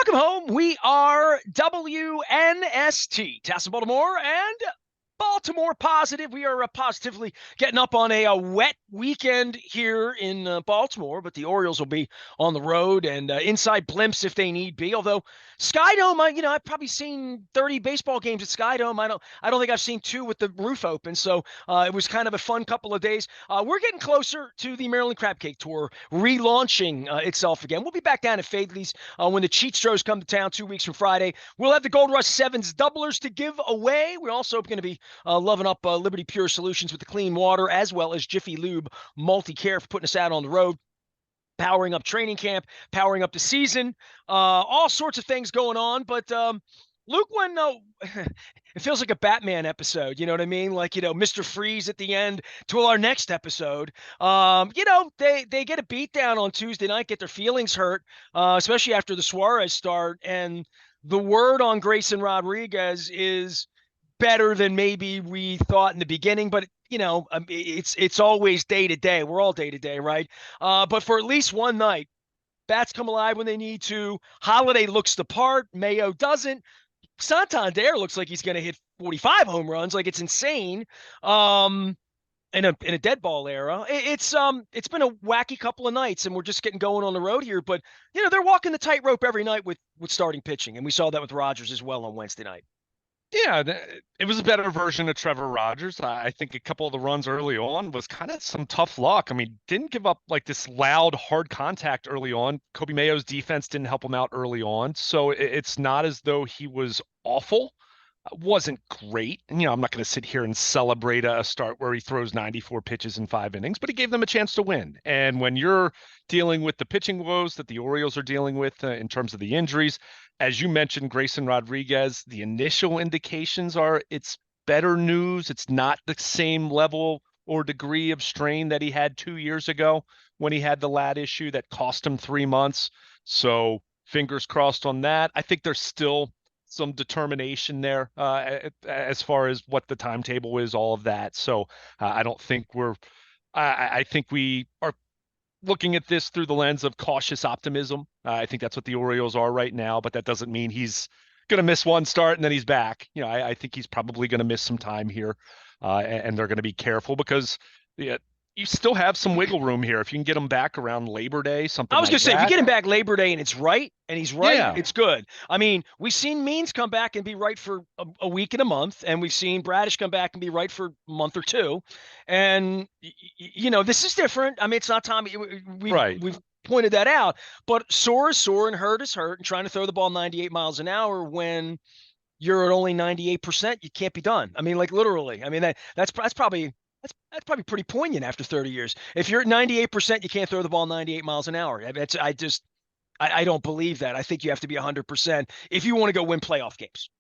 Welcome home. We are WNST, Tassel, Baltimore, and Baltimore Positive. We are positively getting up on a wet weekend here in Baltimore, but the Orioles will be on the road and inside blimps if they need be. Although Skydome, I've probably seen 30 baseball games at Skydome. I don't think I've seen two with the roof open. So it was kind of a fun couple of days. We're getting closer to the Maryland Crab Cake Tour relaunching itself again. We'll be back down at Fadley's when the Cheat Stros come to town 2 weeks from Friday. We'll have the Gold Rush Sevens doublers to give away. We're also going to be loving up Liberty Pure Solutions with the clean water, as well as Jiffy Lube Multi-Care for putting us out on the road, powering up training camp, powering up the season, all sorts of things going on. But Luke, it feels like a Batman episode, you know what I mean? Like, Mr. Freeze at the end to our next episode. They get a beat down on Tuesday night, get their feelings hurt, especially after the Suarez start. And the word on Grayson Rodriguez is better than maybe we thought in the beginning, but it's always day to day. We're all day to day, right? But for at least one night, bats come alive when they need to. Holiday looks the part. Mayo doesn't. Santander looks like he's going to hit 45 home runs. Like, it's insane. In a dead ball era, it's been a wacky couple of nights, and we're just getting going on the road here. But they're walking the tightrope every night with starting pitching, and we saw that with Rogers as well on Wednesday night. Yeah, it was a better version of Trevor Rogers. I think a couple of the runs early on was kind of some tough luck. I mean, didn't give up like this loud, hard contact early on. Kobe Mayo's defense didn't help him out early on. So it's not as though he was awful. Wasn't great. And, I'm not going to sit here and celebrate a start where he throws 94 pitches in 5 innings, but he gave them a chance to win. And when you're dealing with the pitching woes that the Orioles are dealing with in terms of the injuries, as you mentioned, Grayson Rodriguez, the initial indications are it's better news. It's not the same level or degree of strain that he had 2 years ago when he had the lat issue that cost him 3 months. So fingers crossed on that. I think there's still some determination there as far as what the timetable is, all of that. So I don't think I think we are looking at this through the lens of cautious optimism. I think that's what the Orioles are right now, but that doesn't mean he's going to miss one start and then he's back. I think he's probably going to miss some time here, and they're going to be careful because you still have some wiggle room here. If you can get him back around Labor Day, something I was like going to say, if you that. get him back Labor Day and it's right, and he's right, Yeah. it's good. I mean, we've seen Means come back and be right for a week and a month, and we've seen Bradish come back and be right for a month or two. And, this is different. I mean, it's not Tommy. Right. We've pointed that out. But sore is sore and hurt is hurt, and trying to throw the ball 98 miles an hour when you're at only 98%, you can't be done. I mean, like, literally. I mean, that's probably pretty poignant after 30 years. If you're at 98%, you can't throw the ball 98 miles an hour. I don't believe that. I think you have to be 100% if you want to go win playoff games.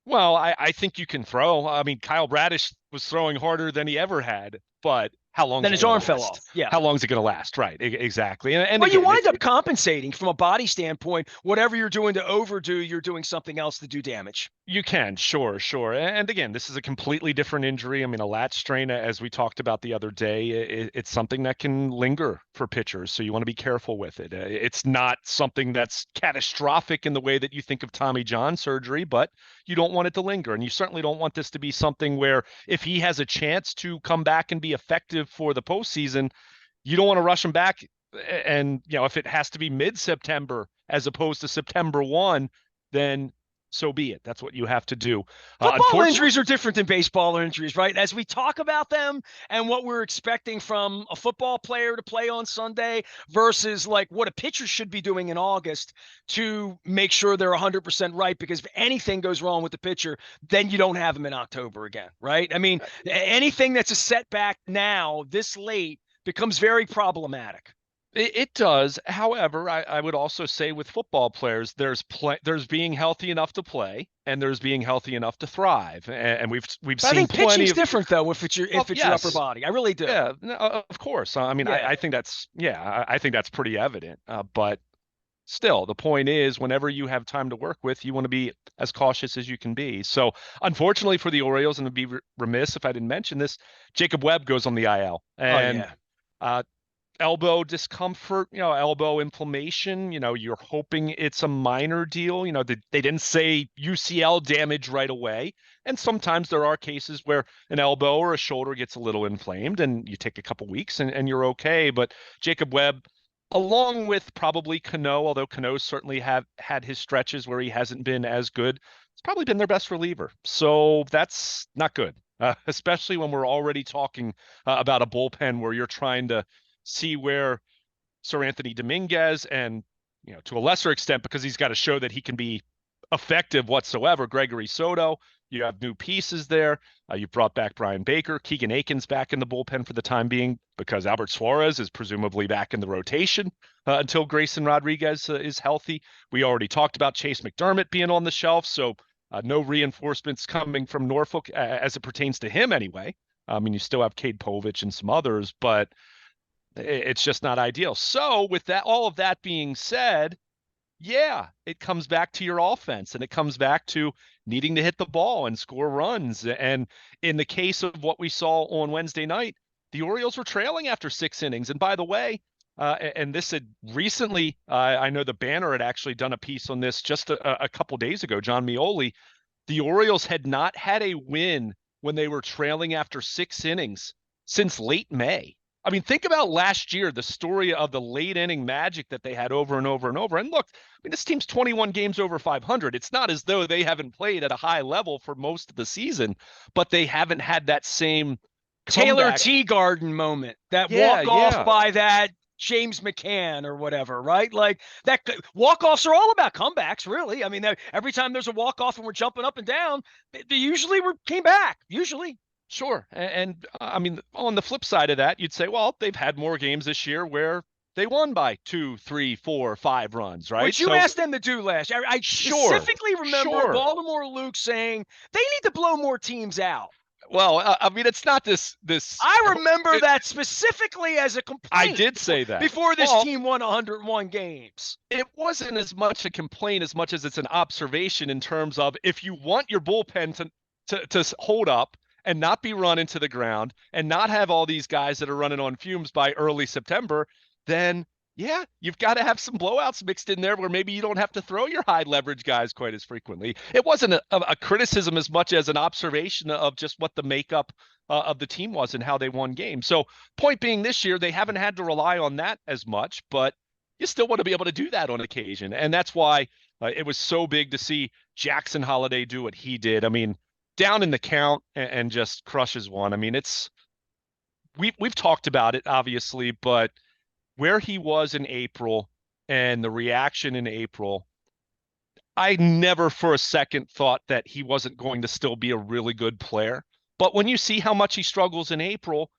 Well, I think you can throw. I mean, Kyle Bradish was throwing harder than he ever had, but how long? Then his arm fell off. Yeah. How long is it going to last? Right. Exactly. And Well, again, you wind up compensating from a body standpoint. Whatever you're doing to overdo, you're doing something else to do damage. You can, sure. And again, this is a completely different injury. I mean, a lat strain, as we talked about the other day, it's something that can linger for pitchers. So you want to be careful with it. It's not something that's catastrophic in the way that you think of Tommy John surgery, but you don't want it to linger. And you certainly don't want this to be something where if he has a chance to come back and be effective for the postseason, you don't want to rush him back. And, if it has to be mid-September as opposed to September 1, then so be it. That's what you have to do. Football injuries are different than baseball injuries, right? As we talk about them and what we're expecting from a football player to play on Sunday versus like what a pitcher should be doing in August to make sure they're 100% right, because if anything goes wrong with the pitcher, then you don't have them in October again, right? I mean, anything that's a setback now this late becomes very problematic. It does. However, I would also say with football players, there's being healthy enough to play, and there's being healthy enough to thrive. And we've But seen I think plenty pitching's of different though if it's your Well, your upper yes. body. I really do. Yeah, no, of course. I mean, Yeah. I think I think that's pretty evident. But still, the point is, whenever you have time to work with, you want to be as cautious as you can be. So, unfortunately for the Orioles, and I'd be remiss if I didn't mention this, Jacob Webb goes on the IL, and elbow discomfort, elbow inflammation. You're hoping it's a minor deal. They didn't say UCL damage right away. And sometimes there are cases where an elbow or a shoulder gets a little inflamed and you take a couple weeks and you're okay. But Jacob Webb, along with probably Cano, although Cano's certainly have had his stretches where he hasn't been as good, it's probably been their best reliever. So that's not good, especially when we're already talking about a bullpen where you're trying to see where Sir Anthony Dominguez and, to a lesser extent, because he's got to show that he can be effective whatsoever, Gregory Soto. You have new pieces there. You brought back Brian Baker. Keegan Aiken's back in the bullpen for the time being because Albert Suarez is presumably back in the rotation until Grayson Rodriguez is healthy. We already talked about Chase McDermott being on the shelf, so no reinforcements coming from Norfolk as it pertains to him anyway. I mean, you still have Cade Povich and some others, but it's just not ideal. So with that, all of that being said, yeah, it comes back to your offense and it comes back to needing to hit the ball and score runs. And in the case of what we saw on Wednesday night, the Orioles were trailing after 6 innings. And by the way, and this had recently, I know the Banner had actually done a piece on this just a couple days ago, John Mioli. The Orioles had not had a win when they were trailing after 6 innings since late May. I mean, think about last year, the story of the late inning magic that they had over and over and over. And look, I mean, this team's 21 games over 500. It's not as though they haven't played at a high level for most of the season, but they haven't had that same Taylor comeback. Teagarden moment, that Yeah, walk off yeah. by that James McCann or whatever, right? Like that walk offs are all about comebacks, really. I mean, every time there's a walk off and we're jumping up and down, they usually came back. Usually. Sure. I mean, on the flip side of that, you'd say, well, they've had more games this year where they won by 2, 3, 4, 5 runs, right? Which you So asked them to do last year. I sure, specifically remember sure. Baltimore Luke saying they need to blow more teams out. Well, I mean, it's not this. I remember that specifically as a complaint. I did say that before this team won 101 games. It wasn't as much a complaint as much as it's an observation in terms of if you want your bullpen to hold up and not be run into the ground and not have all these guys that are running on fumes by early September, then yeah, you've got to have some blowouts mixed in there where maybe you don't have to throw your high leverage guys quite as frequently. It wasn't a criticism as much as an observation of just what the makeup of the team was and how they won games. So point being, this year, they haven't had to rely on that as much, but you still want to be able to do that on occasion. And that's why it was so big to see Jackson Holliday do what he did. I mean, down in the count and just crushes one. I mean, we've talked about it, obviously, but where he was in April and the reaction in April, I never for a second thought that he wasn't going to still be a really good player. But when you see how much he struggles in April,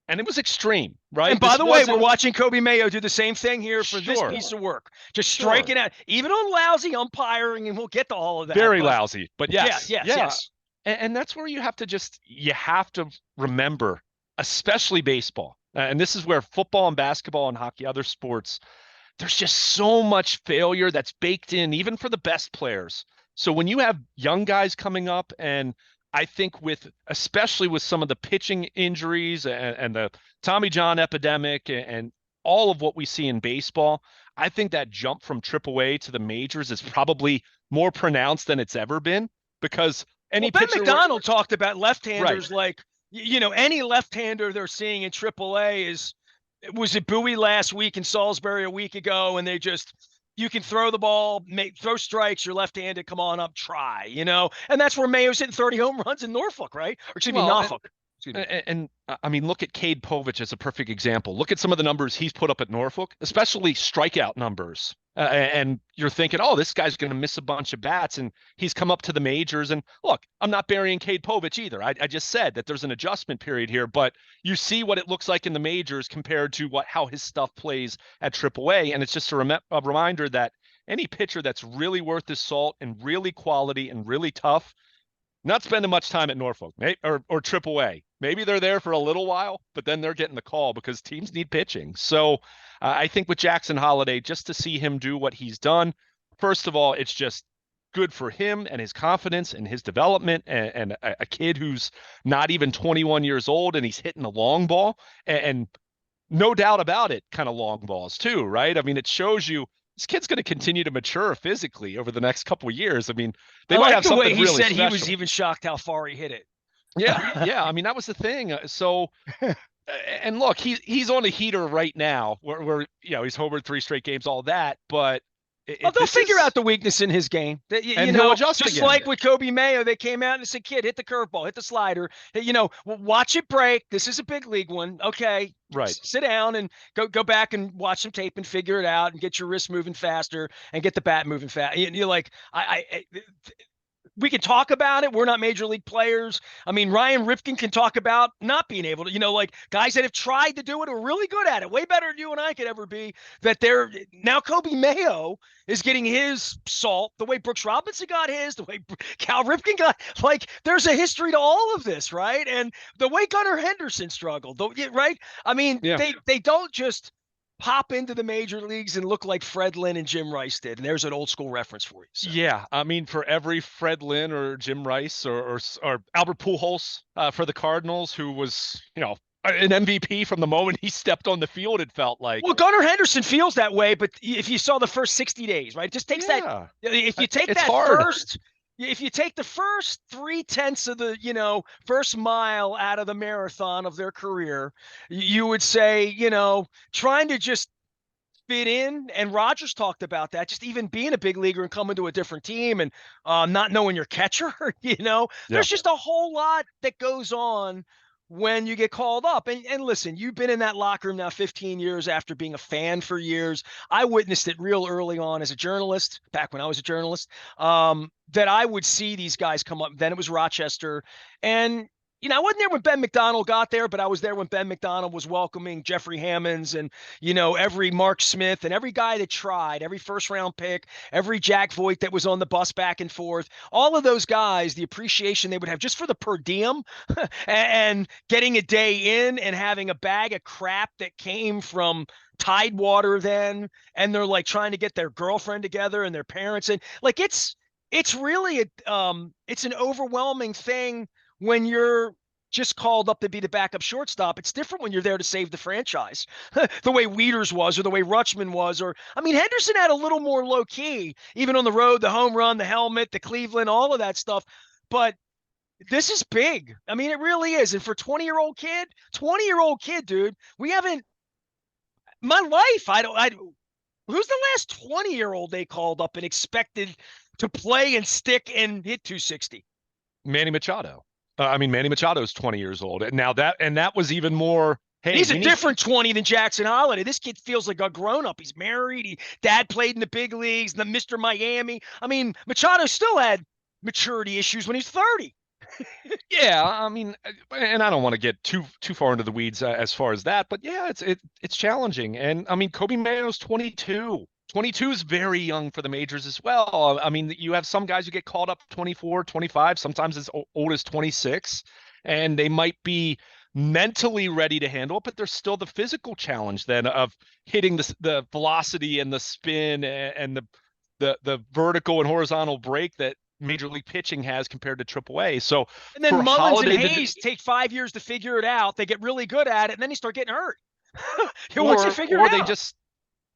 and it was extreme, right? And by the way, we're watching Coby Mayo do the same thing here for this piece of work. Just striking out, even on lousy umpiring, and we'll get to all of that. Very lousy, but yes. Yes. And that's where you have to remember, especially baseball. And this is where football and basketball and hockey, other sports, there's just so much failure that's baked in, even for the best players. So when you have young guys coming up, and I think especially with some of the pitching injuries and the Tommy John epidemic and all of what we see in baseball, I think that jump from AAA to the majors is probably more pronounced than it's ever been, because Ben McDonald talked about left-handers, right? Any left-hander they're seeing in AAA was it Bowie last week and Salisbury a week ago, and you can throw the ball, throw strikes, you're left-handed, come on up, try, and that's where Mayo's hitting 30 home runs in Norfolk, right? Or excuse me, Norfolk. And I mean, look at Cade Povich as a perfect example. Look at some of the numbers he's put up at Norfolk, especially strikeout numbers. And you're thinking, oh, this guy's going to miss a bunch of bats, and he's come up to the majors. And look, I'm not burying Cade Povich either. I just said that there's an adjustment period here, but you see what it looks like in the majors compared to how his stuff plays at AAA. And it's just a reminder that any pitcher that's really worth his salt and really quality and really tough, not spending much time at Norfolk or AAA. Maybe they're there for a little while, but then they're getting the call because teams need pitching. So I think with Jackson Holliday, just to see him do what he's done, first of all, it's just good for him and his confidence and his development, and a kid who's not even 21 years old and he's hitting the long ball. And no doubt about it, kind of long balls too, right? I mean, it shows you this kid's going to continue to mature physically over the next couple of years. I mean, I they might like have the way something he really said he was special. even shocked how far he hit it. Yeah, yeah. I mean, that was the thing. And look, he's on a heater right now, where he's homered 3 straight games, all that. But Oh, they'll this figure is, out the weakness in his game. and he'll adjust Just again. like with Kobe Mayo, they came out and said, "Kid, hit the curveball, hit the slider. Watch it break. This is a big league one. Okay, Right. sit down and go back and watch some tape and figure it out and get your wrist moving faster and get the bat moving fast." You're like, we can talk about it. We're not major league players. I mean, Ryan Rifkin can talk about not being able to, like guys that have tried to do it are really good at it, way better than you and I could ever be. That they're now Kobe Mayo is getting his salt the way Brooks Robinson got his, the way Cal Ripken got. Like, there's a history to all of this, right? And the way Gunnar Henderson struggled, right? I mean, Yeah. they don't just pop into the major leagues and look like Fred Lynn and Jim Rice did. And there's an old school reference for you. So. Yeah, I mean, for every Fred Lynn or Jim Rice or Albert Pujols for the Cardinals, who was an MVP from the moment he stepped on the field, it felt like. Well, Gunnar Henderson feels that way, but if you saw the first 60 days, right, it just takes that. If you take it's that hard. first, if you take the first 3/10 of the, first mile out of the marathon of their career, you would say, trying to just fit in. And Rogers talked about that, just even being a big leaguer and coming to a different team and not knowing your catcher, Yeah. there's just a whole lot that goes on when you get called up. And listen, you've been in that locker room now 15 years after being a fan for years. I witnessed it real early on as a journalist, back when I was a journalist, that I would see these guys come up. Then it was Rochester. And I wasn't there when Ben McDonald got there, but I was there when Ben McDonald was welcoming Jeffrey Hammonds and, every Mark Smith and every guy that tried, every first round pick, every Jack Voigt that was on the bus back and forth. All of those guys, the appreciation they would have just for the per diem and getting a day in and having a bag of crap that came from Tidewater then. And they're like trying to get their girlfriend together and their parents. And like, it's really, it's an overwhelming thing when you're just called up to be the backup shortstop. It's different when you're there to save the franchise, the way Wieters was or the way Rutschman was. Or, I mean, Henderson had a little more low key, even on the road, the home run, the helmet, the Cleveland, all of that stuff. But this is big. I mean, it really is. And for 20-year-old kid, dude, we haven't, my life, who's the last 20-year-old they called up and expected to play and stick and hit 260? Manny Machado. Manny Machado is 20 years old. And now that was even more. Hey, he's a different 20 than Jackson Holiday. This kid feels like a grown-up. He's married. Dad played in the big leagues, the Mr. Miami. I mean, Machado still had maturity issues when he's 30. Yeah, I mean, and I don't want to get too far into the weeds as far as that, but yeah, it's challenging. And I mean, Kobe Mayo's 22. 22 is very young for the majors as well. I mean, you have some guys who get called up 24, 25, sometimes as old as 26, and they might be mentally ready to handle it, but there's still the physical challenge then of hitting the velocity and the spin and the vertical and horizontal break that Major League Pitching has compared to AAA. So, and then for Mullins and Holiday Hayes take 5 years to figure it out. They get really good at it, and then they start getting hurt. or Once you figure it they out. just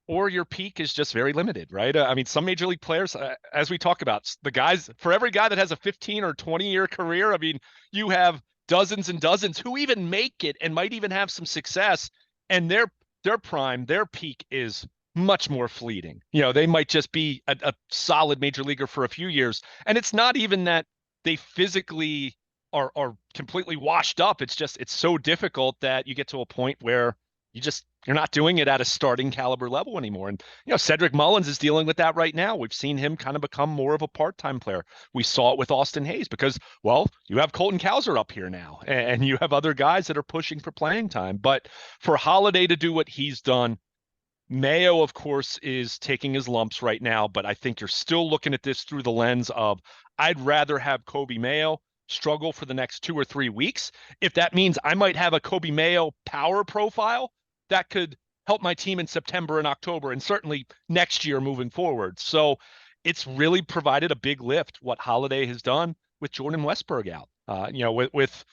or your peak is just very limited, right? I mean, some major league players, as we talk about, the guys, for every guy that has a 15 or 20-year career, I mean, you have dozens and dozens who even make it and might even have some success, and their prime, their peak is much more fleeting. They might just be a solid major leaguer for a few years, and it's not even that they physically are completely washed up. It's just it's so difficult that you get to a point where you're not doing it at a starting caliber level anymore. And Cedric Mullins is dealing with that right now. We've seen him kind of become more of a part-time player. We saw it with Austin Hayes because, well, you have Colton Cowser up here now, and you have other guys that are pushing for playing time. But for Holiday to do what he's done, Mayo, of course, is taking his lumps right now, but I think you're still looking at this through the lens of I'd rather have Kobe Mayo struggle for the next 2 or 3 weeks. If that means I might have a Kobe Mayo power profile, that could help my team in September and October, and certainly next year moving forward. So it's really provided a big lift what Holiday has done with Jordan Westburg out. With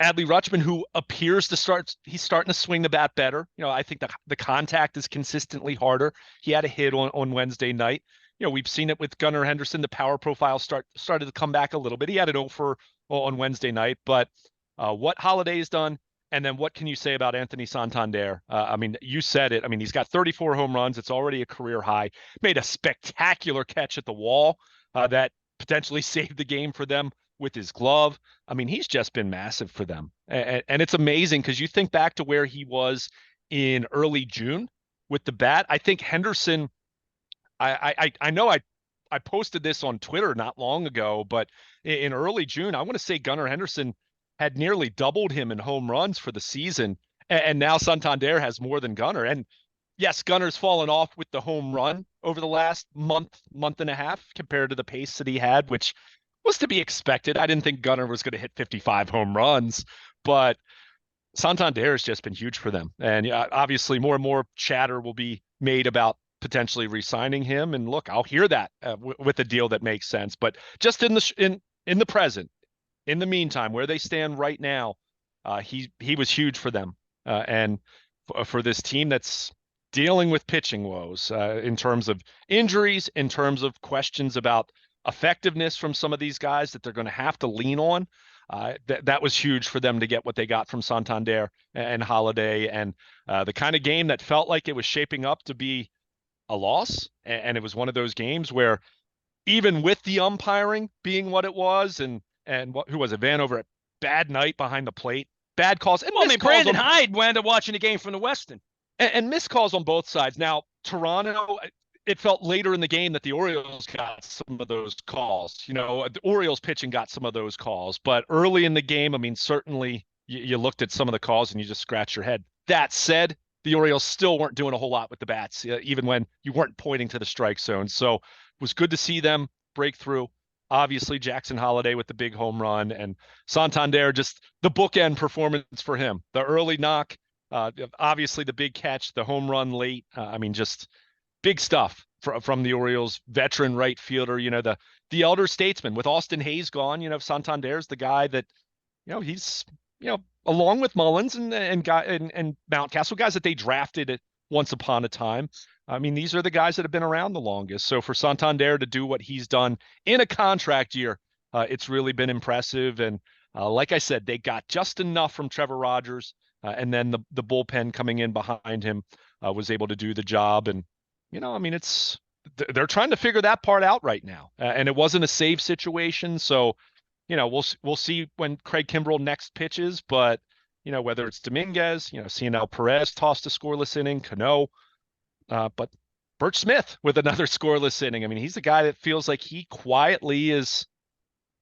Adley Rutschman, who appears to he's starting to swing the bat better. I think the contact is consistently harder. He had a hit on Wednesday night. We've seen it with Gunnar Henderson. The power profile started to come back a little bit. He had an 0 for on Wednesday night, but what Holiday has done, and then what can you say about Anthony Santander? I mean, you said it. I mean, he's got 34 home runs. It's already a career high. Made a spectacular catch at the wall that potentially saved the game for them with his glove. I mean, he's just been massive for them. And it's amazing because you think back to where he was in early June with the bat. I think Henderson, I know I posted this on Twitter not long ago, but in early June, I want to say Gunnar Henderson had nearly doubled him in home runs for the season. And now Santander has more than Gunnar. And yes, Gunnar's fallen off with the home run over the last month and a half compared to the pace that he had, which was to be expected. I didn't think Gunnar was going to hit 55 home runs, but Santander has just been huge for them. And obviously more and more chatter will be made about potentially re-signing him. And look, I'll hear that with a deal that makes sense. But just in the present, in the meantime, where they stand right now, he was huge for them. And for this team that's dealing with pitching woes in terms of injuries, in terms of questions about effectiveness from some of these guys that they're going to have to lean on. That was huge for them to get what they got from Santander and Holiday, and the kind of game that felt like it was shaping up to be a loss. And it was one of those games where even with the umpiring being what it was, and who was it, Vanover, at bad night behind the plate, bad calls. And well, I mean, Brandon Hyde wound up watching the game from the Westin. And missed calls on both sides. Now, Toronto, it felt later in the game that the Orioles got some of those calls. The Orioles pitching got some of those calls. But early in the game, I mean, certainly you looked at some of the calls and you just scratched your head. That said, the Orioles still weren't doing a whole lot with the bats, even when you weren't pointing to the strike zone. So it was good to see them break through. Obviously, Jackson Holiday with the big home run, and Santander, just the bookend performance for him. The early knock, obviously the big catch, the home run late. I mean, just big stuff from the Orioles veteran right fielder, the elder statesman. With Austin Hayes gone, Santander's the guy that, he's, along with Mullins and Mountcastle, guys that they drafted once upon a time. I mean, these are the guys that have been around the longest. So for Santander to do what he's done in a contract year, it's really been impressive. And like I said, they got just enough from Trevor Rogers, and then the bullpen coming in behind him was able to do the job. And I mean, they're trying to figure that part out right now. And it wasn't a save situation. So, we'll see when Craig Kimbrell next pitches, but, whether it's Dominguez, Cionel Perez tossed a scoreless inning, Cano, but Bert Smith with another scoreless inning. I mean, he's the guy that feels like he quietly is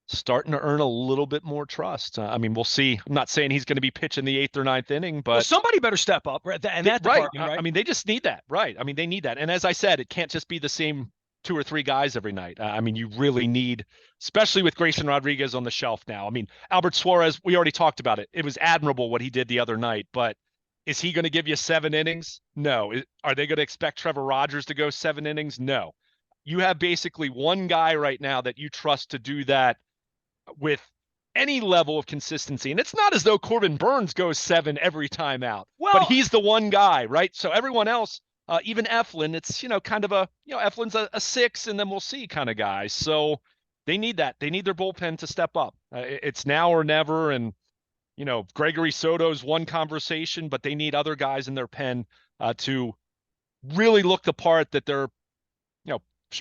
starting to earn a little bit more trust. I mean, we'll see. I'm not saying he's going to be pitching the 8th or 9th inning, but well, somebody better step up, right? And that right. department, right? I mean, they just need that, right? I mean, they need that. And as I said, it can't just be the same 2 or 3 guys every night. I mean, you really need, especially with Grayson Rodriguez on the shelf now. I mean, Albert Suarez, we already talked about it. It was admirable what he did the other night, but is he going to give you 7 innings? No. Are they going to expect Trevor Rogers to go 7 innings? No. You have basically one guy right now that you trust to do that with any level of consistency. And it's not as though Corbin Burns goes 7 every time out, but he's the one guy, right? So everyone else, even Eflin, it's, kind of Eflin's a 6 and then we'll see kind of guy. So they need that. They need their bullpen to step up. It's now or never. And, Gregory Soto's one conversation, but they need other guys in their pen to really look the part that they're,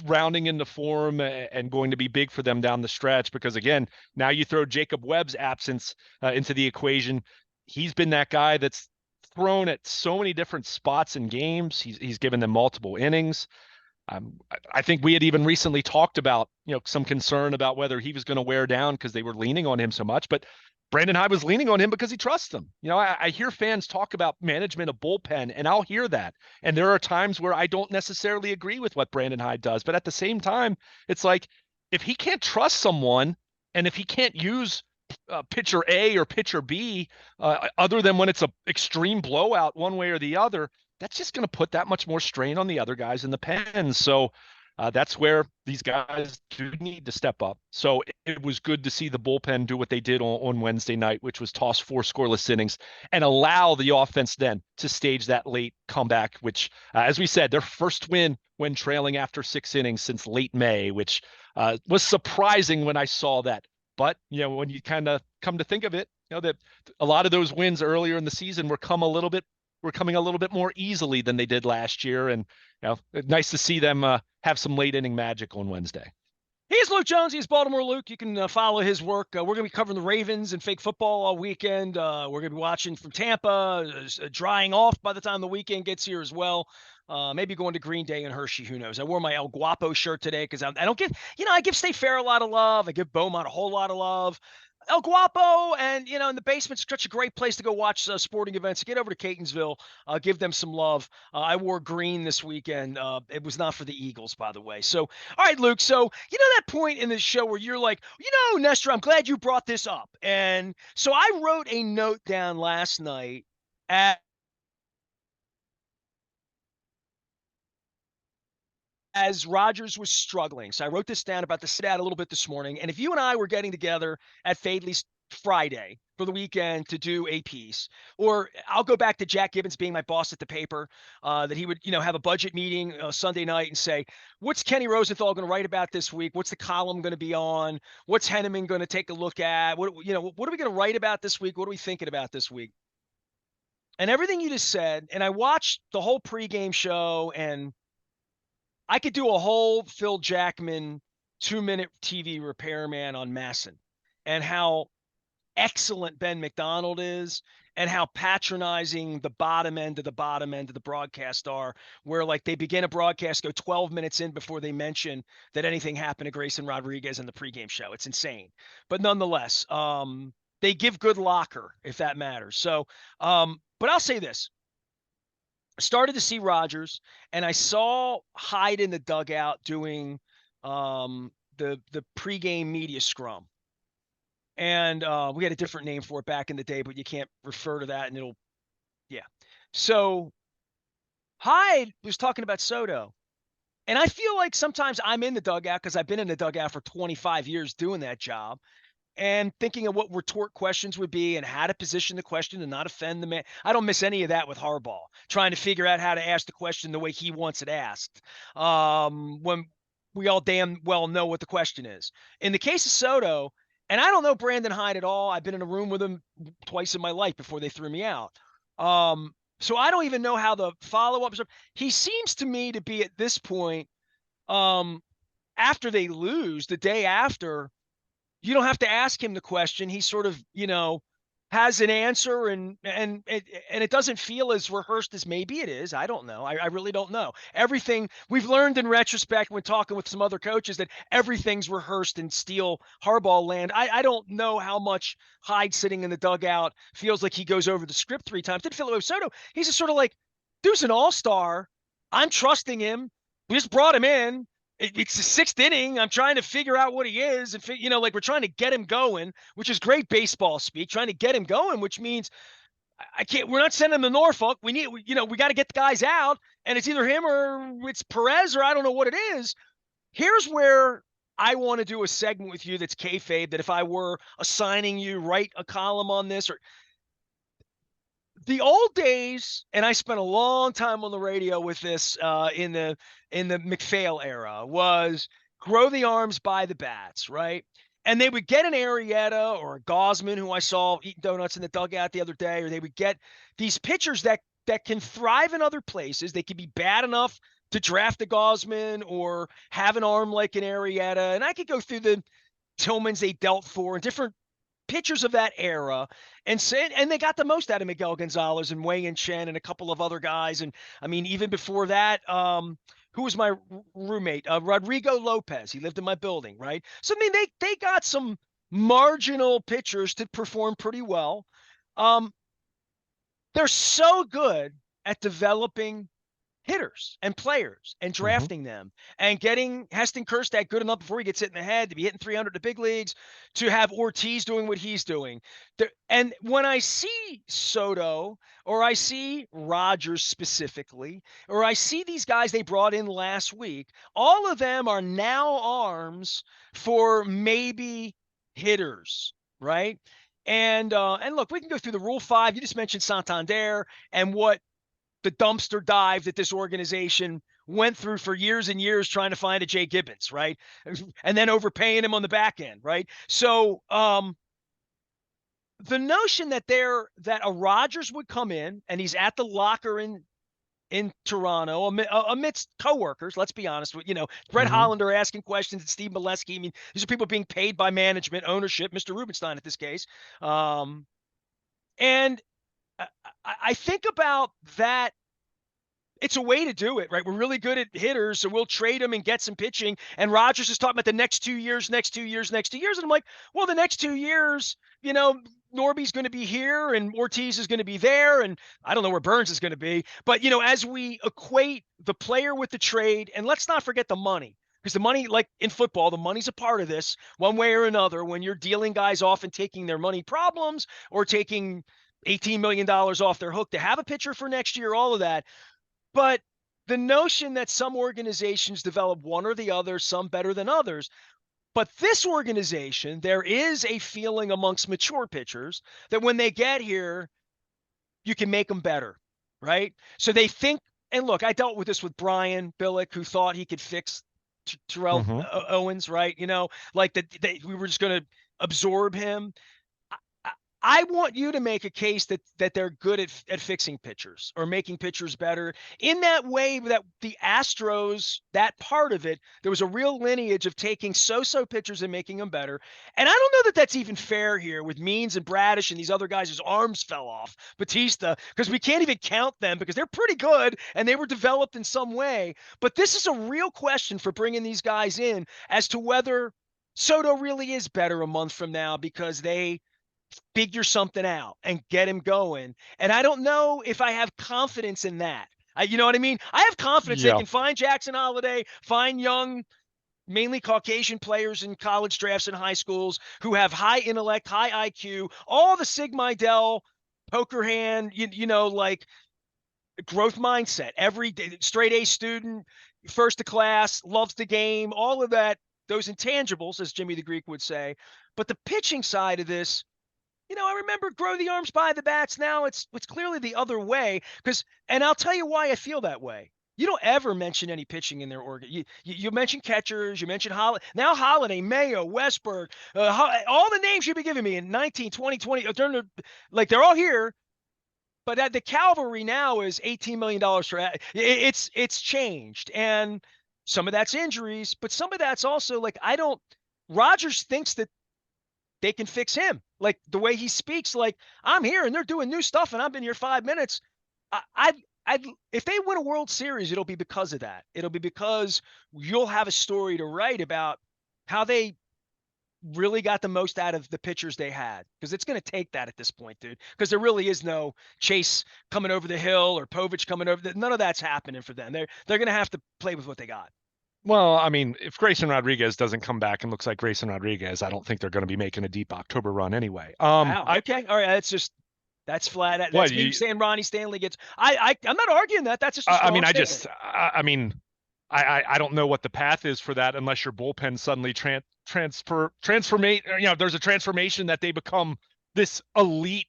rounding into form and going to be big for them down the stretch. Because again, now you throw Jacob Webb's absence into the equation. He's been that guy that's thrown at so many different spots in games. He's given them multiple innings. I think we had even recently talked about, some concern about whether he was going to wear down because they were leaning on him so much, but Brandon Hyde was leaning on him because he trusts them. I hear fans talk about management of bullpen, and I'll hear that. And there are times where I don't necessarily agree with what Brandon Hyde does. But at the same time, it's like, if he can't trust someone, and if he can't use pitcher A or pitcher B, other than when it's a extreme blowout one way or the other, that's just going to put that much more strain on the other guys in the pen. So that's where these guys do need to step up. So it was good to see the bullpen do what they did on Wednesday night, which was toss 4 scoreless innings and allow the offense then to stage that late comeback, which, as we said, their first win when trailing after 6 innings since late May, which was surprising when I saw that. But, when you kind of come to think of it, that a lot of those wins earlier in the season were coming a little bit more easily than they did last year. And, nice to see them have some late inning magic on Wednesday. He's Luke Jones. He's Baltimore Luke. You can follow his work. We're going to be covering the Ravens and fake football all weekend. We're going to be watching from Tampa, drying off by the time the weekend gets here as well. Maybe going to Green Day and Hershey. Who knows? I wore my El Guapo shirt today because I don't give, I give State Fair a lot of love. I give Beaumont a whole lot of love. El Guapo and, in the basement's such a great place to go watch sporting events. Get over to Catonsville, give them some love. I wore green this weekend. It was not for the Eagles, by the way. So, all right, Luke. So, that point in the show where you're like, Nestor, I'm glad you brought this up. And so I wrote a note down last night as Rodgers was struggling. So I wrote this down about the sit out a little bit this morning. And if you and I were getting together at Fadley's Friday for the weekend to do a piece, or I'll go back to Jack Gibbons being my boss at the paper, that he would, have a budget meeting Sunday night and say, what's Kenny Rosenthal going to write about this week? What's the column going to be on? What's Henneman going to take a look at? What are we going to write about this week? What are we thinking about this week? And everything you just said, and I watched the whole pregame show, and I could do a whole Phil Jackman 2-minute TV repairman on Masson and how excellent Ben McDonald is and how patronizing the bottom end of the broadcast are, where like they begin a broadcast, go 12 minutes in before they mention that anything happened to Grayson Rodriguez in the pregame show. It's insane. But nonetheless, they give good locker, if that matters. So, but I'll say this. Started to see Rodgers, and I saw Hyde in the dugout doing the pregame media scrum. And we had a different name for it back in the day, but you can't refer to that, and yeah. So Hyde was talking about Soto. And I feel like sometimes I'm in the dugout because I've been in the dugout for 25 years doing that job, and thinking of what retort questions would be and how to position the question and not offend the man. I don't miss any of that with Harbaugh, trying to figure out how to ask the question the way he wants it asked, when we all damn well know what the question is. In the case of Soto, and I don't know Brandon Hyde at all. I've been in a room with him twice in my life before they threw me out. So I don't even know how the follow-up is. He seems to me to be at this point, after they lose, the day after, you don't have to ask him the question. He sort of, has an answer, and it doesn't feel as rehearsed as maybe it is. I don't know. I really don't know. Everything we've learned in retrospect when talking with some other coaches that everything's rehearsed in Steel Harbaugh land. I don't know how much Hyde sitting in the dugout feels like he goes over the script 3 times. Did Philip Soto? He's just sort of like, dude's an all-star. I'm trusting him. We just brought him in. It's the 6th inning. I'm trying to figure out what he is. And, we're trying to get him going, which is great baseball speak, trying to get him going, which means we're not sending him to Norfolk. We got to get the guys out, and it's either him or it's Perez, or I don't know what it is. Here's where I want to do a segment with you that's kayfabe, that if I were assigning you, write a column on this, or the old days, and I spent a long time on the radio with this in the McPhail era, was grow the arms by the bats, right? And they would get an Arrieta or a Gosman, who I saw eating donuts in the dugout the other day, or they would get these pitchers that can thrive in other places. They could be bad enough to draft a Gosman or have an arm like an Arrieta. And I could go through the Tillmans they dealt for and different pitchers of that era, and they got the most out of Miguel Gonzalez and Wei and Chen and a couple of other guys. And I mean, even before that, who was my roommate? Rodrigo Lopez. He lived in my building, right? So I mean, they got some marginal pitchers to perform pretty well. They're so good at developing hitters and players and Hmm. drafting them and getting Heston Kjerstad good enough before he gets hit in the head to be hitting 300 in the big leagues, to have Ortiz doing what he's doing. And when I see Soto or I see Rogers specifically, or I see these guys they brought in last week, all of them are now arms for maybe hitters, right? And look, we can go through the Rule 5. You just mentioned Santander and what the dumpster dive that this organization went through for years and years trying to find a Jay Gibbons, right? And then overpaying him on the back end, right? So the notion that a Rodgers would come in and he's at the locker in Toronto amidst coworkers, let's be honest with Brett Hmm. Hollander asking questions and Steve Molesky. I mean, these are people being paid by management, ownership, Mr. Rubenstein at this case. And I think about that. It's a way to do it, right? We're really good at hitters, so we'll trade them and get some pitching. And Rogers is talking about the next 2 years, next 2 years, next 2 years. And I'm like, well, the next 2 years, Norby's going to be here and Ortiz is going to be there. And I don't know where Burns is going to be. But, as we equate the player with the trade, and let's not forget the money. Because the money, like in football, the money's a part of this one way or another when you're dealing guys off and taking their money problems or taking $18 million off their hook to have a pitcher for next year, all of that. But the notion that some organizations develop one or the other, some better than others, but this organization, there is a feeling amongst mature pitchers that when they get here, you can make them better, right? So they think, and look, I dealt with this with Brian Billick, who thought he could fix Terrell Hmm. Owens, right? Like that we were just going to absorb him. I want you to make a case that they're good at fixing pitchers or making pitchers better in that way that the Astros, that part of it, there was a real lineage of taking so-so pitchers and making them better. And I don't know that that's even fair here with Means and Bradish and these other guys whose arms fell off, Batista, because we can't even count them because they're pretty good and they were developed in some way. But this is a real question for bringing these guys in as to whether Soto really is better a month from now because they figure something out and get him going. And I don't know if I have confidence in that. You know what I mean? I have confidence they Yeah. can find Jackson Holiday, find young, mainly Caucasian players in college drafts and high schools who have high intellect, high IQ, all the Sig Mejdal, poker hand, like growth mindset. Every day, straight A student, first to class, loves the game, all of that, those intangibles, as Jimmy the Greek would say. But the pitching side of this, I remember grow the arms by the bats. Now it's clearly the other way and I'll tell you why I feel that way. You don't ever mention any pitching in their organ. You mention catchers. You mention now Holiday, Mayo, Westberg, all the names you've been giving me in 19, 20, 20. Like they're all here, but the cavalry now is $18 million for it's changed, and some of that's injuries, but some of that's also like Rogers thinks that they can fix him. Like the way he speaks, like I'm here and they're doing new stuff and I've been here 5 minutes. I if they win a World Series, it'll be because of that. It'll be because you'll have a story to write about how they really got the most out of the pitchers they had. Because it's going to take that at this point, dude. Because there really is no Chase coming over the hill or Povich coming over. None of that's happening for them. They're going to have to play with what they got. Well, I mean, if Grayson Rodriguez doesn't come back and looks like Grayson Rodriguez, I don't think they're going to be making a deep October run anyway. Wow. Okay. All right. That's flat. What That's me you? saying Ronnie Stanley gets. I'm not arguing that. That's just a I strong mean, statement. I mean, I don't know what the path is for that unless your bullpen suddenly transformate. There's a transformation that they become this elite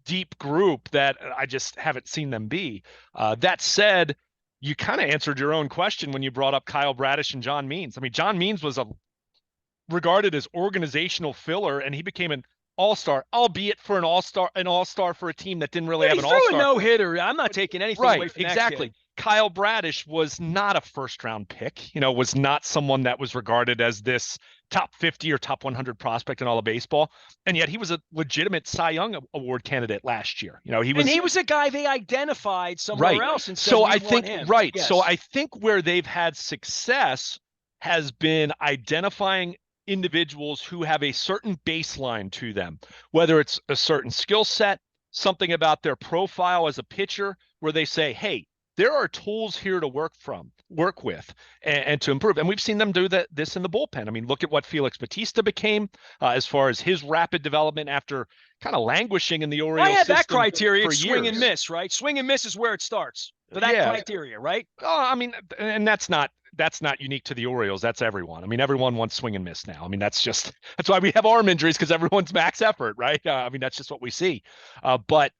deep group that I just haven't seen them be. That said, you kind of answered your own question when you brought up Kyle Bradish and John Means. I mean, John Means was regarded as organizational filler, and he became an all-star, albeit for an all-star for a team that didn't really Yeah, have he an threw a all-star. no-hitter. I'm not taking anything away Right, from that kid. exactly. Kyle Bradish was not a first-round pick, was not someone that was regarded as this top 50 or top 100 prospect in all of baseball. And yet he was a legitimate Cy Young Award candidate last year. And he was a guy they identified somewhere right. else and said, So we I want think, him. right. Yes. So I think where they've had success has been identifying individuals who have a certain baseline to them, whether it's a certain skill set, something about their profile as a pitcher, where they say, hey, there are tools here to work with, and to improve. And we've seen them do this in the bullpen. I mean, look at what Felix Bautista became as far as his rapid development after kind of languishing in the Well, I Orioles had that system criteria. for It's swing and years. miss, right? Swing and miss is where it starts for that Yeah. criteria, right? I mean, and that's not unique to the Orioles. That's everyone. I mean, everyone wants swing and miss now. I mean, that's why we have arm injuries, because everyone's max effort, right? I mean, that's just what we see. But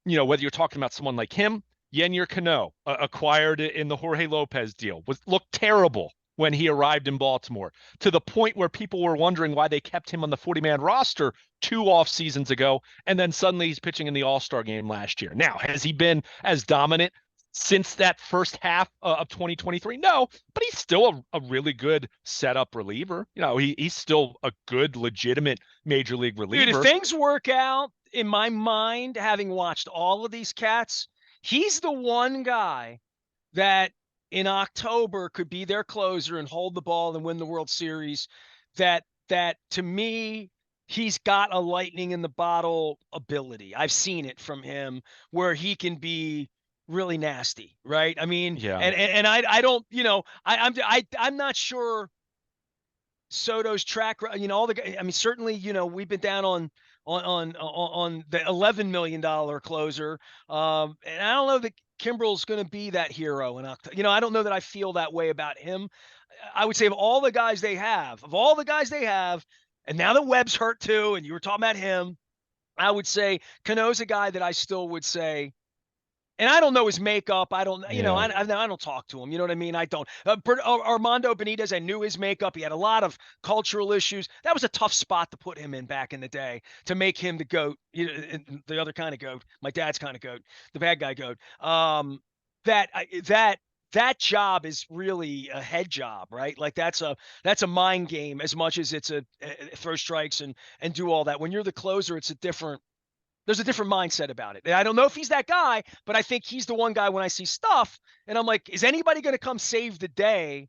whether you're talking about someone like him, Yennier Cano, acquired in the Jorge Lopez deal, looked terrible when he arrived in Baltimore, to the point where people were wondering why they kept him on the 40-man roster 2 off seasons ago, and then suddenly he's pitching in the All-Star game last year. Now, has he been as dominant since that first half of 2023? No, but he's still a really good setup reliever. He's still a good, legitimate major league reliever. Dude, if things work out, in my mind, having watched all of these cats, he's the one guy that in October could be their closer and hold the ball and win the World Series. That to me, he's got a lightning in the bottle ability. I've seen it from him where he can be really nasty, right? I mean, Yeah. and I don't, I'm not sure Soto's track, all the, I mean, certainly, we've been down on the $11 million closer. And I don't know that Kimbrel's going to be that hero in October. I don't know that I feel that way about him. I would say of all the guys they have, and now that Webb's hurt too, and you were talking about him, I would say Cano's a guy that I still would say, and I don't know his makeup. I don't, I don't talk to him. You know what I mean? I don't. Armando Benitez, I knew his makeup. He had a lot of cultural issues. That was a tough spot to put him in back in the day, to make him the GOAT, the other kind of GOAT, my dad's kind of GOAT, the bad guy GOAT. That job is really a head job, right? Like that's a mind game as much as it's a throw strikes and do all that. When you're the closer, there's a different mindset about it. And I don't know if he's that guy, but I think he's the one guy when I see stuff and I'm like, is anybody going to come save the day?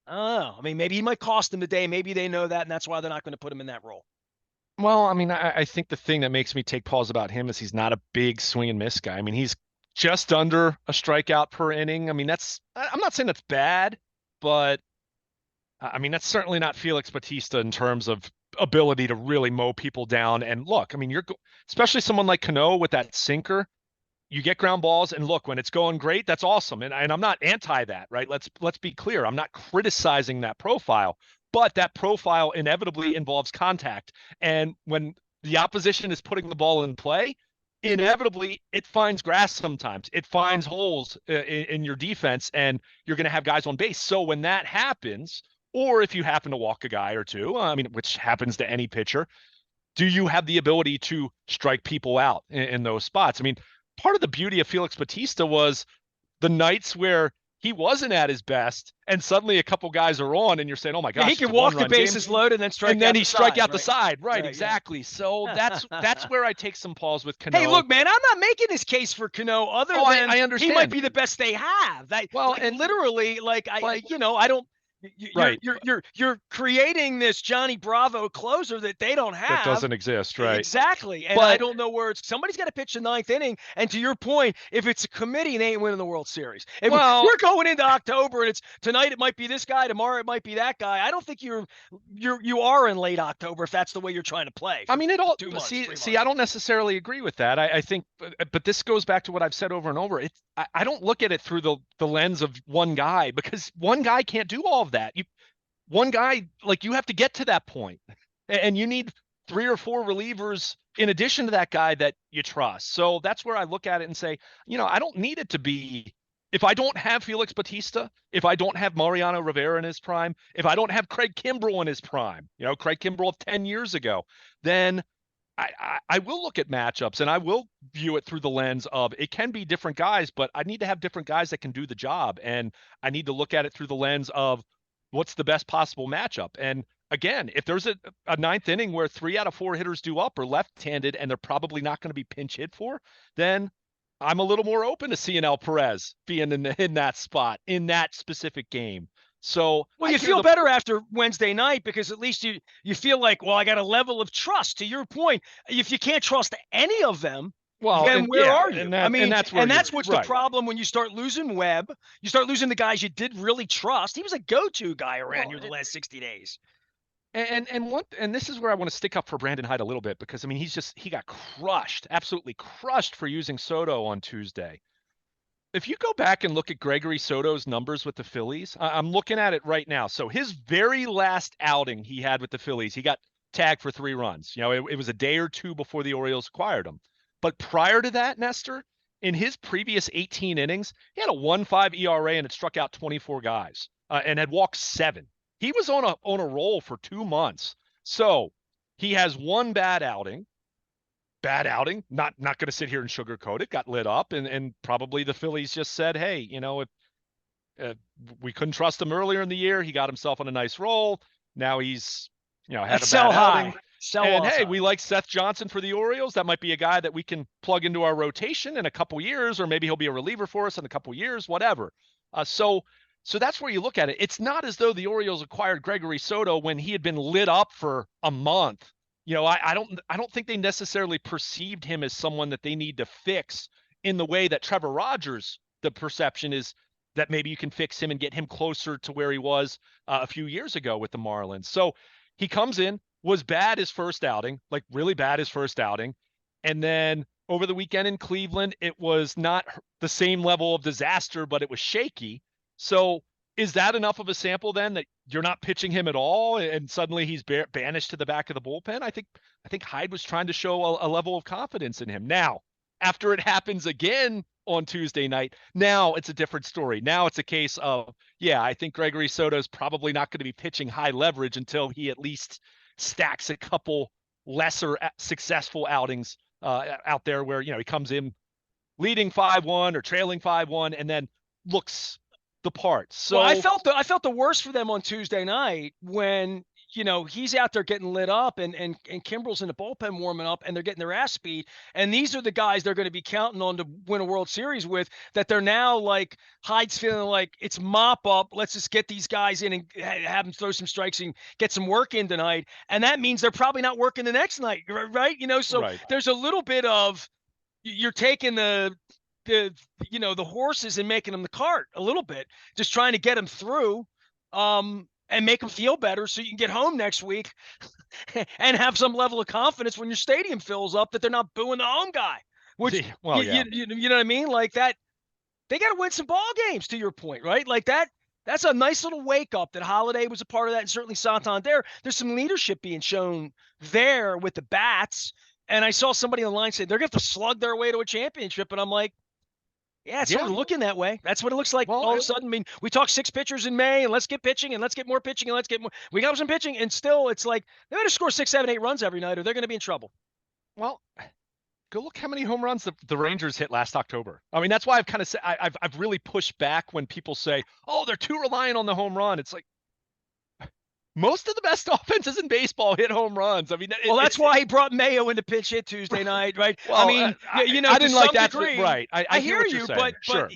I don't know. I mean, maybe he might cost them the day. Maybe they know that, and that's why they're not going to put him in that role. Well, I mean, I think the thing that makes me take pause about him is he's not a big swing and miss guy. I mean, he's just under a strikeout per inning. I mean, I'm not saying that's bad, but I mean, that's certainly not Felix Bautista in terms of ability to really mow people down. And look, I mean, especially someone like Cano with that sinker, you get ground balls, and look, when it's going great, that's awesome. And I'm not anti that, right? Let's be clear. I'm not criticizing that profile, but that profile inevitably involves contact. And when the opposition is putting the ball in play, inevitably it finds grass sometimes. It finds holes in your defense, and you're going to have guys on base. So when that happens, or if you happen to walk a guy or two, I mean, which happens to any pitcher, do you have the ability to strike people out in those spots? I mean, part of the beauty of Felix Bautista was the nights where he wasn't at his best, and suddenly a couple guys are on, and you're saying, "Oh my gosh!" Yeah, he can walk the bases loaded and then strike. And then he strike out right? the side, right? Right, exactly. Yeah. So that's where I take some pause with Cano. Hey, look, man, I'm not making this case for Cano other than I understand. he might be the best they have. And literally, I don't. You're creating this Johnny Bravo closer that they don't have. That doesn't exist, right? Exactly. And I don't know where somebody's got to pitch the ninth inning. And to your point, if it's a committee, they ain't winning the World Series. If we're going into October and it's tonight, it might be this guy, tomorrow it might be that guy. I don't think you are in late October if that's the way you're trying to play. I mean, see, I don't necessarily agree with that. I think, but this goes back to what I've said over and over. I don't look at it through the lens of one guy, because one guy can't do all of that. One guy, like, you have to get to that point, and you need 3 or 4 relievers in addition to that guy that you trust. So that's where I look at it and say, I don't need it to be, if I don't have Felix Bautista, if I don't have Mariano Rivera in his prime, if I don't have Craig Kimbrel in his prime, Craig Kimbrel of 10 years ago, then I will look at matchups, and I will view it through the lens of, it can be different guys, but I need to have different guys that can do the job. And I need to look at it through the lens of what's the best possible matchup. And again, if there's a ninth inning where 3 out of 4 hitters do up or left-handed, and they're probably not going to be pinch hit for, then I'm a little more open to seeing El Perez being in that spot in that specific game. So, well, you feel better after Wednesday night, because at least you feel like, well, I got a level of trust. To your point, if you can't trust any of them, Well, then and where yeah, are you? and I that and mean, that's where and you're that's what's the right. problem when you start losing Webb, you start losing the guys you did really trust. He was a go-to guy around Well, here the last 60 days. and this is where I want to stick up for Brandon Hyde a little bit because I mean he got crushed, absolutely crushed for using Soto on Tuesday. If you go back and look at Gregory Soto's numbers with the Phillies, I'm looking at it right now. So his very last outing he had with the Phillies, he got tagged for 3 runs. It was a day or two before the Orioles acquired him. But prior to that, Nestor, in his previous 18 innings, he had a 1.5 ERA and had struck out 24 guys and had walked 7. He was on a roll for 2 months. So he has one bad outing. Not going to sit here and sugarcoat it. Got lit up, and probably the Phillies just said, hey, if we couldn't trust him earlier in the year, he got himself on a nice roll. Now he's had Let's a bad sell outing. high, sell And while it's hey, hot. we like Seth Johnson for the Orioles. That might be a guy that we can plug into our rotation in a couple years, or maybe he'll be a reliever for us in a couple years, whatever. So that's where you look at it. It's not as though the Orioles acquired Gregory Soto when he had been lit up for a month. I don't think they necessarily perceived him as someone that they need to fix in the way that Trevor Rogers, the perception is that maybe you can fix him and get him closer to where he was a few years ago with the Marlins. So he comes in, was bad his first outing, like really bad his first outing. And then over the weekend in Cleveland, it was not the same level of disaster, but it was shaky. So is that enough of a sample then that you're not pitching him at all and suddenly he's banished to the back of the bullpen? I think Hyde was trying to show a level of confidence in him. Now, after it happens again on Tuesday night, now it's a different story. Now it's a case of, yeah, I think Gregory Soto's probably not going to be pitching high leverage until he at least stacks a couple lesser successful outings out there where, he comes in leading 5-1 or trailing 5-1 and then looks the part. Well, I So felt the worst for them on Tuesday night when he's out there getting lit up and Kimbrel's in the bullpen warming up and they're getting their ass beat. And these are the guys they're going to be counting on to win a World Series with. That they're now like Hyde's feeling like it's mop up. Let's just get these guys in and have them throw some strikes and get some work in tonight. And that means they're probably not working the next night, right? So right. there's a little bit of you're taking the the horses and making them the cart a little bit, just trying to get them through and make them feel better so you can get home next week and have some level of confidence when your stadium fills up that they're not booing the home guy, which Well, yeah. you know what I mean, like that. They got to win some ball games, to your point, right? Like that's a nice little wake up that Holiday was a part of that, and certainly Santander. There's some leadership being shown there with the bats. And I saw somebody online say they're going to have to slug their way to a championship. And I'm like, yeah, it's sort Yeah. of looking that way. That's what it looks like Well, all of a sudden. I mean, we talked 6 pitchers in May, and let's get pitching, and let's get more pitching, and let's get more. We got some pitching, and still, it's like they got to score 6, 7, 8 runs every night, or they're going to be in trouble. well, go look how many home runs the Rangers hit last October. I mean, that's why I've kind of said I've really pushed back when people say, "Oh, they're too reliant on the home run." It's like most of the best offenses in baseball hit home runs. I mean, Well, that's why he brought Mayo into pinch hit Tuesday night, right? I well, mean, I to didn't like some that. degree, Right. I I hear hear what you're you, saying. but Sure.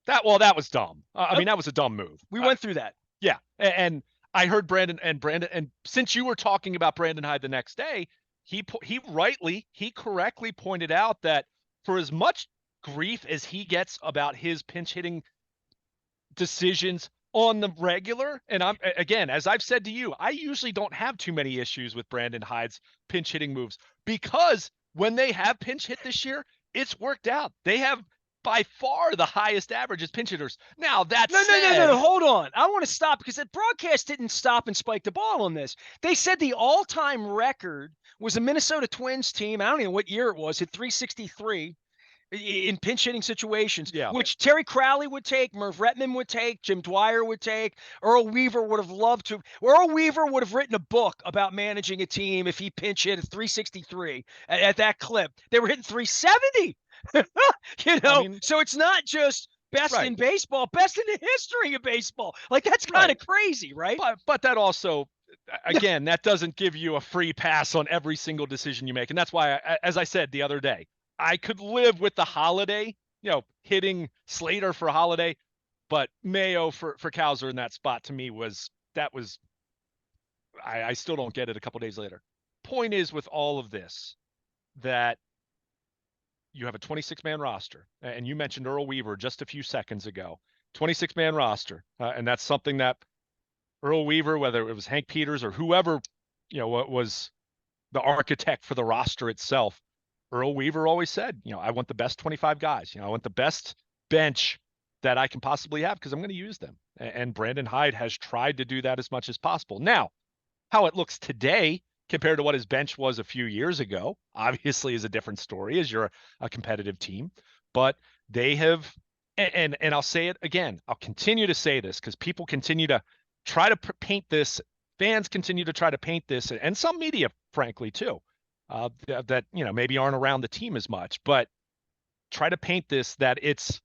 That was dumb. I mean, that was a dumb move. we went through that. Yeah, and I heard Brandon, and since you were talking about Brandon Hyde the next day, he correctly pointed out that for as much grief as he gets about his pinch hitting decisions on the regular, and I'm again, as I've said to you, I usually don't have too many issues with Brandon Hyde's pinch hitting moves because when they have pinch hit this year, it's worked out. They have by far the highest average as pinch hitters. Now that No. said, Hold on. I want to stop because the broadcast didn't stop and spike the ball on this. They said the all-time record was a Minnesota Twins team. I don't even know what year it was. Hit 363 in pinch hitting situations, yeah, which Terry Crowley would take, Merv Retman would take, Jim Dwyer would take. Earl Weaver would have loved to. Earl Weaver would have written a book about managing a team if he pinch hit at 363 at that clip. They were hitting 370. I mean, So it's not just best right, in baseball, best in the history of baseball. Like that's kind right. of crazy, right? But that also, again, that doesn't give you a free pass on every single decision you make, and that's why, as I said the other day, I could live with the Holiday, hitting Slater for Holiday, but Mayo for Cowser in that spot to me was I still don't get it a couple days later. Point is with all of this that you have a 26-man roster, and you mentioned Earl Weaver just a few seconds ago. 26-man roster, and that's something that Earl Weaver, whether it was Hank Peters or whoever, was the architect for the roster itself, Earl Weaver always said, I want the best 25 guys. I want the best bench that I can possibly have because I'm going to use them. And Brandon Hyde has tried to do that as much as possible. Now, how it looks today compared to what his bench was a few years ago, obviously is a different story as you're a competitive team. But they have, and I'll say it again, I'll continue to say this because people continue to try to paint this, fans continue to try to paint this, and some media, frankly, too, that, maybe aren't around the team as much, but try to paint this that it's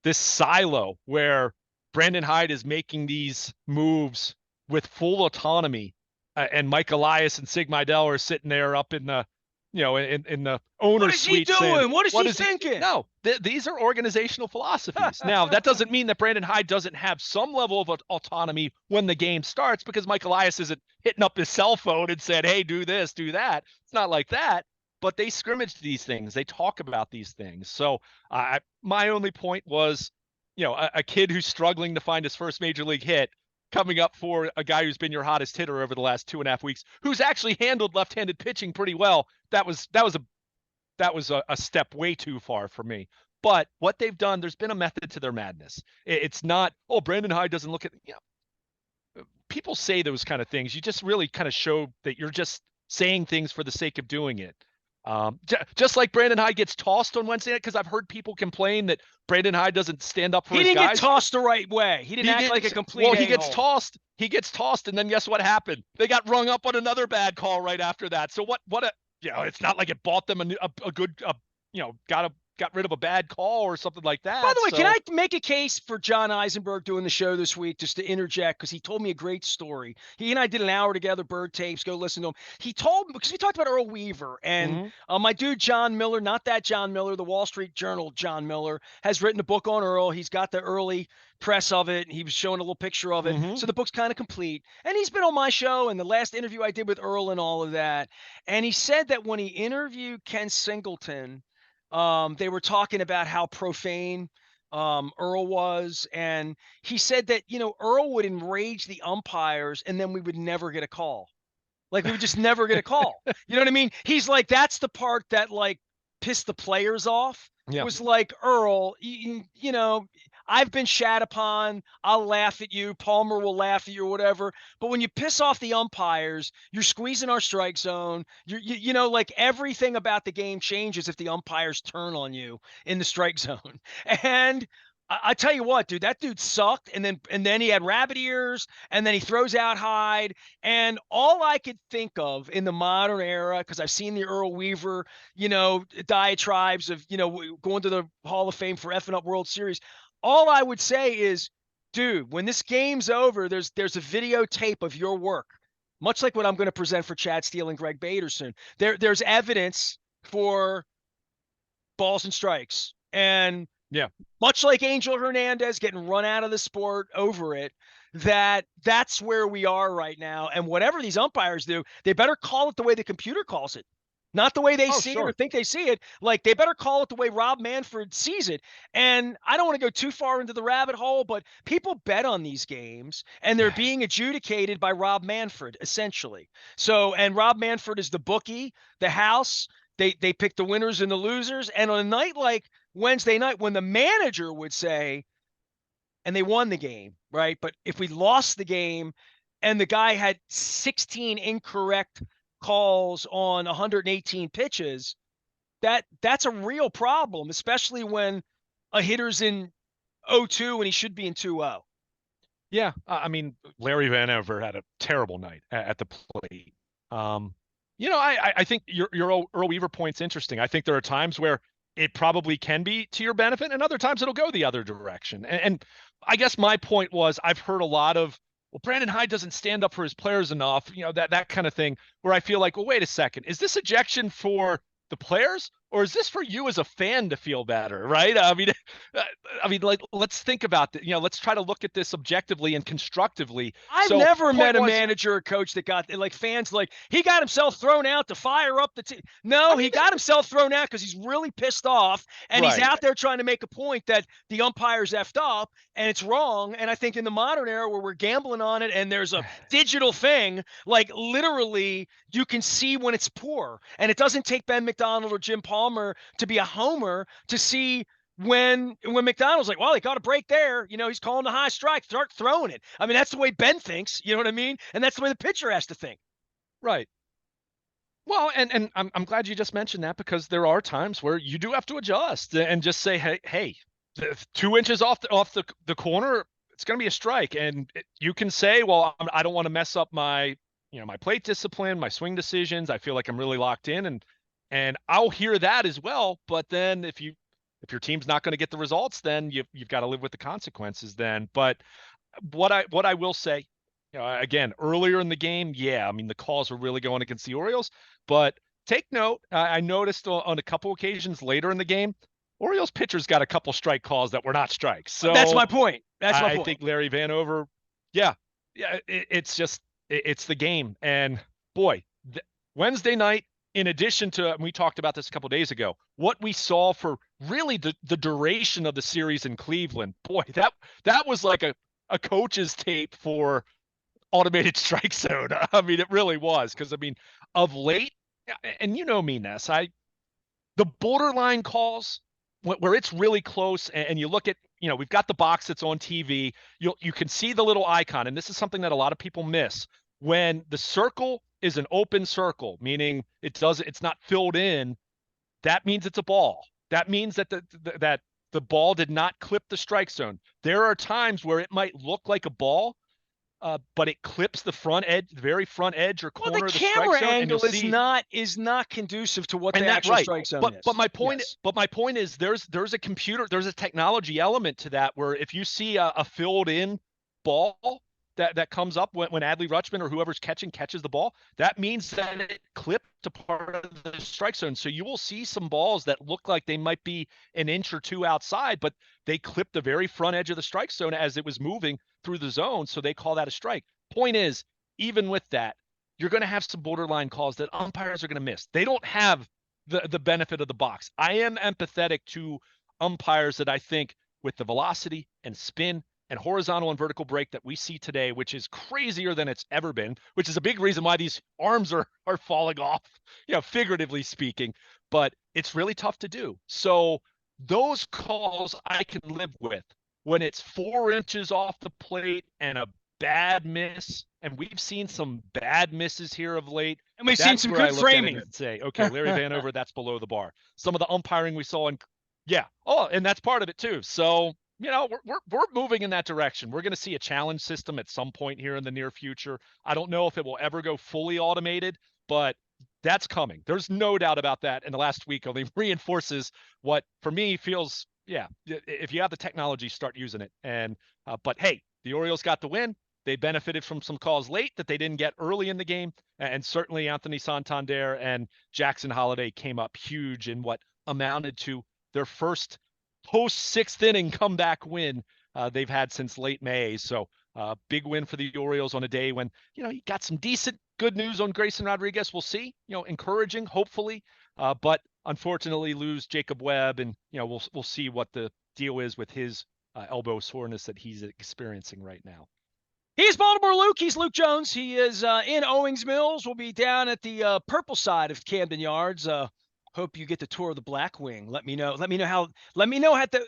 this silo where Brandon Hyde is making these moves with full autonomy, and Mike Elias and Sig Mejdal are sitting there up in the, in the owner's suite. What is he doing? Saying, what is he thinking? No, these are organizational philosophies. Now, that doesn't mean that Brandon Hyde doesn't have some level of autonomy when the game starts, because Mike Elias isn't hitting up his cell phone and said, hey, do this, do that. It's not like that. But they scrimmage these things. They talk about these things. So my only point was, a kid who's struggling to find his first major league hit coming up for a guy who's been your hottest hitter over the last 2.5 weeks, who's actually handled left-handed pitching pretty well. That was a step way too far for me. But what they've done, there's been a method to their madness. It's not, Brandon Hyde doesn't look at, people say those kind of things. You just really kind of show that you're just saying things for the sake of doing it. Just like Brandon Hyde gets tossed on Wednesday night, because I've heard people complain that Brandon Hyde doesn't stand up for his guys. He didn't get tossed the right way. He didn't act like a complete Well, he gets tossed, and then guess what happened? They got rung up on another bad call right after that. So it's not like it bought them a good, got rid of a bad call or something like that. By the way, can I make a case for John Eisenberg doing the show this week, just to interject, because he told me a great story. He and I did an hour together, Bird Tapes, go listen to him. He told me, because we talked about Earl Weaver, and my dude John Miller, not that John Miller, the Wall Street Journal John Miller, has written a book on Earl. He's got the early press of it, and he was showing a little picture of it. So the book's kind of complete. And he's been on my show and the last interview I did with Earl and all of that. And he said that when he interviewed Ken Singleton, they were talking about how profane Earl was, and he said that Earl would enrage the umpires, and then we would never get a call. Like, we would just never get a call. You know what I mean? He's like, that's the part that pissed the players off. Yeah. Was like, Earl, I've been shat upon. I'll laugh at you. Palmer will laugh at you or whatever. But when you piss off the umpires, you're squeezing our strike zone. Everything about the game changes if the umpires turn on you in the strike zone. And I tell you what, dude, that dude sucked. And then he had rabbit ears, and then he throws out Hyde. And all I could think of in the modern era, because I've seen the Earl Weaver, diatribes of, going to the Hall of Fame for effing up World Series. All I would say is, dude, when this game's over, there's a videotape of your work, much like what I'm going to present for Chad Steele and Greg Baderson. There's evidence for balls and strikes. And yeah, much like Angel Hernandez getting run out of the sport over it, that's where we are right now. And whatever these umpires do, they better call it the way the computer calls it, not the way they see it or think they see it. Like, they better call it the way Rob Manfred sees it. And I don't want to go too far into the rabbit hole, but people bet on these games, and they're being adjudicated by Rob Manfred, essentially. So, and Rob Manfred is the bookie, the house. They pick the winners and the losers. And on a night like Wednesday night, when the manager would say, and they won the game, right? But if we lost the game and the guy had 16 incorrect calls on 118 pitches, that's a real problem, especially when a hitter's in 0-2 and he should be in 2-0. Yeah, I mean, Larry Vanover had a terrible night at the plate. I think your Earl Weaver point's interesting. I think there are times where it probably can be to your benefit, and other times it'll go the other direction. And I guess my point was, I've heard a lot of, well, Brandon Hyde doesn't stand up for his players enough, that kind of thing, where I feel like, well, wait a second, is this ejection for the players or is this for you as a fan to feel better, right? I mean, uh, like, let's think about that. Let's try to look at this objectively and constructively. I've So, never point met a was, manager or coach that got like fans like he got himself thrown out to fire up the team. I No, he mean, got himself thrown out because he's really pissed off and he's right. out there trying to make a point that the umpires effed up and it's wrong. And I think in the modern era where we're gambling on it and there's a digital thing, like literally you can see when it's poor. And it doesn't take Ben McDonald or Jim Palmer to be a homer to see when McDonald's like, well, he got a break there, he's calling the high strike, start throwing it. I mean, that's the way Ben thinks, you know what I mean? And that's the way the pitcher has to think. Right. Well, and I'm glad you just mentioned that, because there are times where you do have to adjust and just say, hey, 2 inches off the corner, it's going to be a strike. And you can say, well, I don't want to mess up my my plate discipline, my swing decisions. I feel like I'm really locked in, and I'll hear that as well. But then if your team's not going to get the results, then you've got to live with the consequences then. But what I will say, again, earlier in the game, yeah, I mean, the calls were really going against the Orioles, but take note, I noticed on a couple occasions later in the game, Orioles pitchers got a couple strike calls that were not strikes. That's So my point. That's my I point. think Larry Vanover, yeah, it's just it's the game. And boy, Wednesday night, in addition to, and we talked about this a couple days ago, what we saw for really the duration of the series in Cleveland, boy, that was like a coach's tape for automated strike zone. I mean, it really was, because I mean, of late, and me, Ness, the borderline calls where it's really close, and you look at, we've got the box that's on TV. You can see the little icon, and this is something that a lot of people miss. When the circle is an open circle, meaning it's not filled in, that means it's a ball. That means that the ball did not clip the strike zone. There are times where it might look like a ball, but it clips the front edge, the very front edge or Well, the corner of the strike camera zone, and you'll angle is see. not conducive to what the And that actual right. strike zone But is. Yes. my point is, there's a computer, there's a technology element to that, where if you see a filled in ball that comes up when Adley Rutschman or whoever's catches the ball, that means that it clipped a part of the strike zone. So you will see some balls that look like they might be an inch or two outside, but they clipped the very front edge of the strike zone as it was moving through the zone. So they call that a strike. Point is, even with that, you're going to have some borderline calls that umpires are going to miss. They don't have the benefit of the box. I am empathetic to umpires that I think, with the velocity and spin and horizontal and vertical break that we see today, which is crazier than it's ever been, which is a big reason why these arms are falling off, figuratively speaking, but it's really tough to do. So those calls I can live with when it's 4 inches off the plate and a bad miss, and we've seen some bad misses here of late. And we've seen That's some where I good look at it framing. and say, okay, Larry Vanover, that's below the bar. Some of the umpiring we saw yeah. Oh, and that's part of it too. So, we're moving in that direction. We're going to see a challenge system at some point here in the near future. I don't know if it will ever go fully automated, but that's coming. There's no doubt about that. And the last week only reinforces what, for me, feels, yeah, if you have the technology, start using it. And but hey, the Orioles got the win. They benefited from some calls late that they didn't get early in the game, and certainly Anthony Santander and Jackson Holliday came up huge in what amounted to their first post sixth inning comeback win they've had since late May. So big win for the Orioles on a day when, you got some decent good news on Grayson Rodriguez. We'll see, encouraging, hopefully, but unfortunately lose Jacob Webb, and, we'll see what the deal is with his elbow soreness that he's experiencing right now. He's Baltimore Luke. He's Luke Jones. He is in Owings Mills. We'll be down at the purple side of Camden Yards. Hope you get the tour of the Black Wing. Let me know how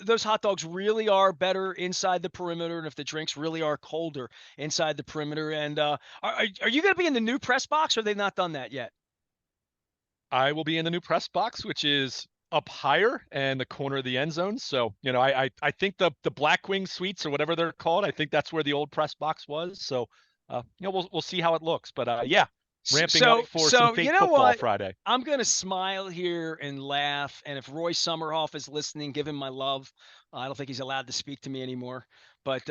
those hot dogs really are better inside the perimeter, and if the drinks really are colder inside the perimeter. And are you going to be in the new press box, or have they not done that yet? I will be in the new press box, which is up higher and the corner of the end zone. So, I think the Black Wing suites, or whatever they're called, I think that's where the old press box was. So, we'll see how it looks. But yeah, ramping up for some fake football what? Friday. I'm going to smile here and laugh. And if Roy Summerhoff is listening, give him my love. I don't think he's allowed to speak to me anymore. But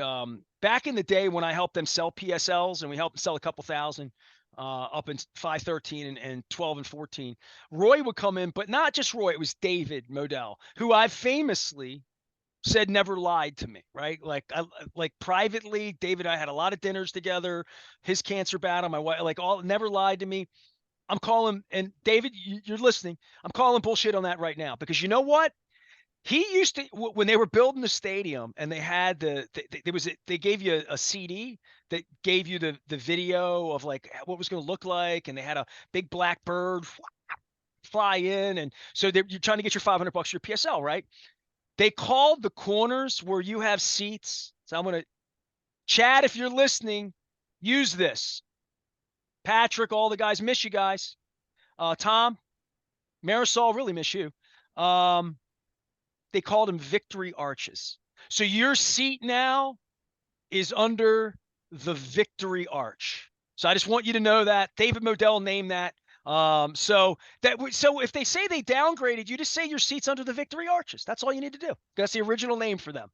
back in the day when I helped them sell PSLs, and we helped them sell a couple thousand up in 513 and 12 and 14, Roy would come in, but not just Roy. It was David Modell, who I famously said never lied to me, right? Like privately, David and I had a lot of dinners together, his cancer battle, my wife, like all never lied to me. I'm calling, and David, you're listening. I'm calling bullshit on that right now, because you know what? He used to, when they were building the stadium and they had they gave you a CD that gave you the video of like what was going to look like. And they had a big black bird fly in. And so you're trying to get your $500 for your PSL, right? They called the corners where you have seats. So I'm going to, Chad, if you're listening, use this. Patrick, all the guys, miss you guys. Tom, Marisol, really miss you. They called them victory arches. So your seat now is under the victory arch. So I just want you to know that David Modell named that. So if they say they downgraded you, just say your seat's under the victory arches. That's all you need to do. That's the original name for them.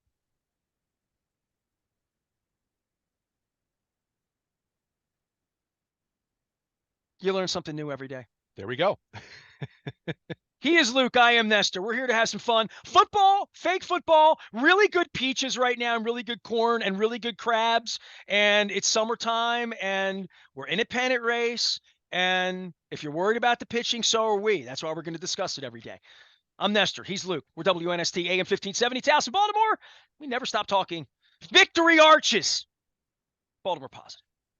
You learn something new every day. There we go. He is Luke. I am Nestor. We're here to have some fun. Football, fake football, really good peaches right now, and really good corn, and really good crabs. And it's summertime, and we're in a pennant race. And if you're worried about the pitching, so are we. That's why we're going to discuss it every day. I'm Nestor. He's Luke. We're WNST AM 1570, Towson, Baltimore. We never stop talking victory arches. Baltimore Positive.